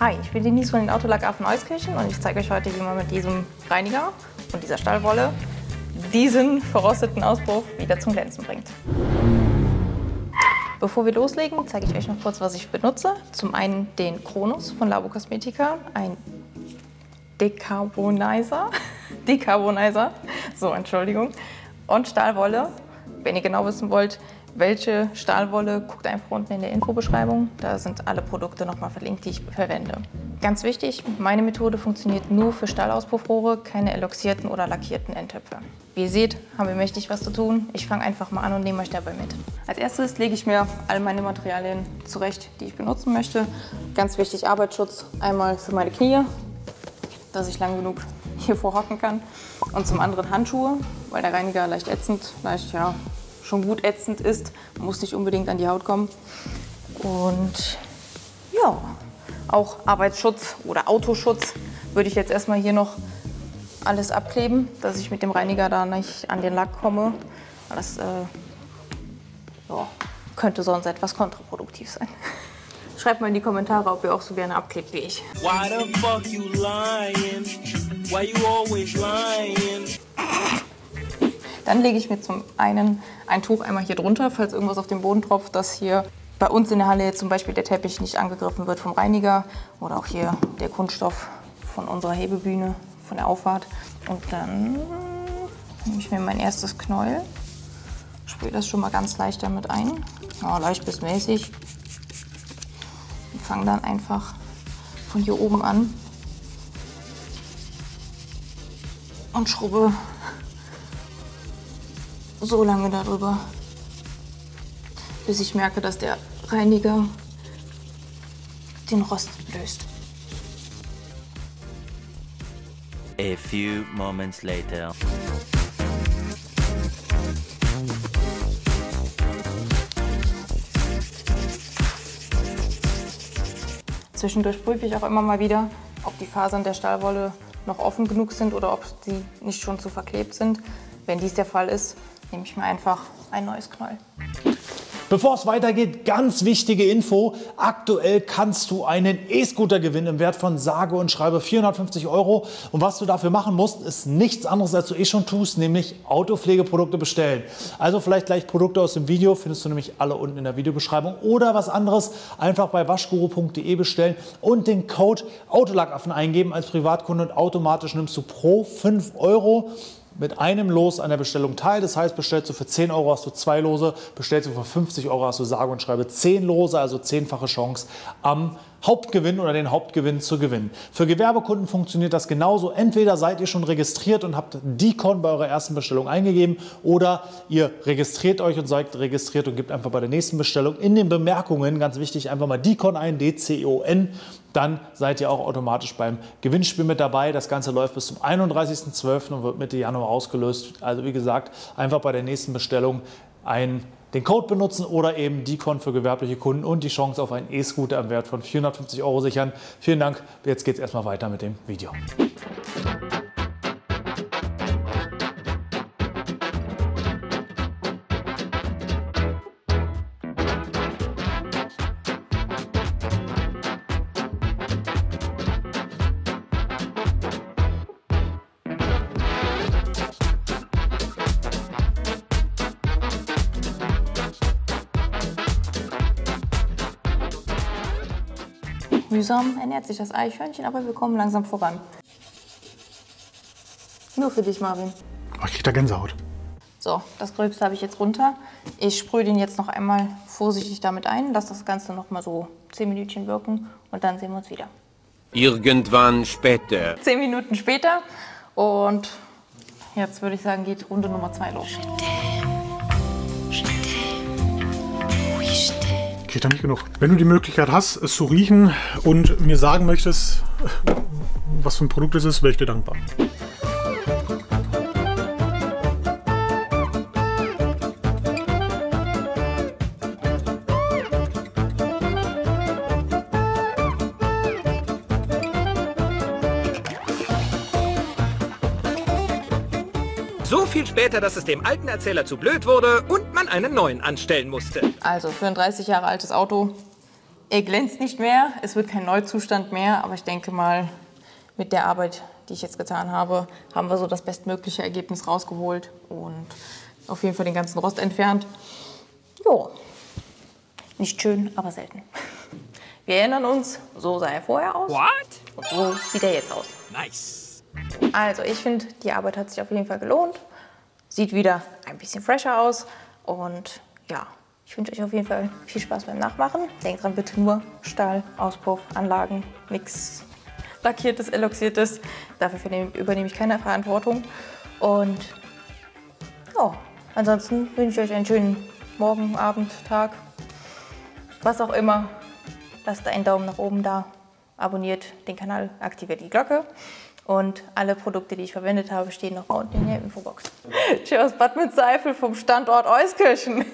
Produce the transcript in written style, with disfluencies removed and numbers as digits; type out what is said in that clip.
Hi, ich bin Denise von den Autolack-Affen Euskirchen und ich zeige euch heute, wie man mit diesem Reiniger und dieser Stahlwolle diesen verrosteten Auspuff wieder zum Glänzen bringt. Bevor wir loslegen, zeige ich euch noch kurz, was ich benutze. Zum einen den Chronus von Labo Cosmetica, ein Decarbonizer, so Entschuldigung, und Stahlwolle. Wenn ihr genau wissen wollt, welche Stahlwolle, guckt einfach unten in der Infobeschreibung. Da sind alle Produkte nochmal verlinkt, die ich verwende. Ganz wichtig, meine Methode funktioniert nur für Stahlauspuffrohre, keine eloxierten oder lackierten Endtöpfe. Wie ihr seht, haben wir mächtig was zu tun. Ich fange einfach mal an und nehme euch dabei mit. Als erstes lege ich mir all meine Materialien zurecht, die ich benutzen möchte. Ganz wichtig, Arbeitsschutz. Einmal für meine Knie, dass ich lang genug hier vorhocken kann. Und zum anderen Handschuhe, weil der Reiniger leicht ätzend, schon gut ätzend ist. Muss nicht unbedingt an die Haut kommen. Und ja, auch Arbeitsschutz oder Autoschutz würde ich jetzt erstmal hier noch alles abkleben, dass ich mit dem Reiniger da nicht an den Lack komme. Das könnte sonst etwas kontraproduktiv sein. Schreibt mal in die Kommentare, ob ihr auch so gerne abklebt wie ich. Why the fuck you lying? Why you always lying? Dann lege ich mir zum einen ein Tuch einmal hier drunter, falls irgendwas auf den Boden tropft, dass hier bei uns in der Halle jetzt zum Beispiel der Teppich nicht angegriffen wird vom Reiniger oder auch hier der Kunststoff von unserer Hebebühne, von der Auffahrt. Und dann nehme ich mir mein erstes Knäuel, sprühe das schon mal ganz leicht damit ein, leicht bis mäßig. Und fange dann einfach von hier oben an und schrubbe so lange darüber, bis ich merke, dass der Reiniger den Rost löst. A few moments later. Zwischendurch prüfe ich auch immer mal wieder, ob die Fasern der Stahlwolle noch offen genug sind oder ob sie nicht schon zu verklebt sind. Wenn dies der Fall ist, nehme ich mir einfach ein neues Knäuel. Bevor es weitergeht, ganz wichtige Info. Aktuell kannst du einen E-Scooter gewinnen im Wert von sage und schreibe 450 €. Und was du dafür machen musst, ist nichts anderes, als du eh schon tust, nämlich Autopflegeprodukte bestellen. Also vielleicht gleich Produkte aus dem Video, findest du nämlich alle unten in der Videobeschreibung. Oder was anderes, einfach bei waschguru.de bestellen und den Code Autolackaffen eingeben als Privatkunde und automatisch nimmst du pro 5 € mit einem Los an der Bestellung teil. Das heißt, bestellst du für 10 € hast du 2 Lose, bestellst du für 50 € hast du sage und schreibe 10 Lose, also 10-fache Chance am Hauptgewinn oder den Hauptgewinn zu gewinnen. Für Gewerbekunden funktioniert das genauso. Entweder seid ihr schon registriert und habt Dicon bei eurer ersten Bestellung eingegeben oder ihr registriert euch und seid registriert und gebt einfach bei der nächsten Bestellung in den Bemerkungen, ganz wichtig, einfach mal Dicon ein, D-C-O-N. Dann seid ihr auch automatisch beim Gewinnspiel mit dabei. Das Ganze läuft bis zum 31.12. und wird Mitte Januar ausgelöst. Also wie gesagt, einfach bei der nächsten Bestellung den Code benutzen oder eben Dicon für gewerbliche Kunden und die Chance auf einen E-Scooter im Wert von 450 € sichern. Vielen Dank. Jetzt geht es erstmal weiter mit dem Video. Mühsam ernährt sich das Eichhörnchen, aber wir kommen langsam voran. Nur für dich, Marvin. Oh, ich krieg da Gänsehaut. So, das Gröbste habe ich jetzt runter. Ich sprühe den jetzt noch einmal vorsichtig damit ein, lasse das Ganze noch mal so 10 Minütchen wirken und dann sehen wir uns wieder. Irgendwann später. 10 Minuten später und jetzt würde ich sagen, geht Runde Nummer 2 los. Krieg da nicht genug. Wenn du die Möglichkeit hast, es zu riechen und mir sagen möchtest, was für ein Produkt es ist, wäre ich dir dankbar. So viel später, dass es dem alten Erzähler zu blöd wurde und man einen neuen anstellen musste. Also für ein 30 Jahre altes Auto Er glänzt nicht mehr, es wird kein Neuzustand mehr, aber ich denke mal, mit der Arbeit, die ich jetzt getan habe, haben wir so das bestmögliche Ergebnis rausgeholt und auf jeden Fall den ganzen Rost entfernt. Jo, nicht schön, aber selten. Wir erinnern uns, so sah er vorher aus. What? Und so sieht er jetzt aus. Nice. Also ich finde, die Arbeit hat sich auf jeden Fall gelohnt. Sieht wieder ein bisschen fresher aus und ja, ich wünsche euch auf jeden Fall viel Spaß beim Nachmachen. Denkt dran, bitte nur Stahl, Auspuff, Anlagen, nichts Lackiertes, Eloxiertes. Dafür übernehme ich keine Verantwortung. Und ja, ansonsten wünsche ich euch einen schönen Morgen, Abend, Tag, was auch immer. Lasst einen Daumen nach oben da, abonniert den Kanal, aktiviert die Glocke. Und alle Produkte, die ich verwendet habe, stehen noch mal unten in der Infobox. Tschüss aus Bad Münstereifel vom Standort Euskirchen.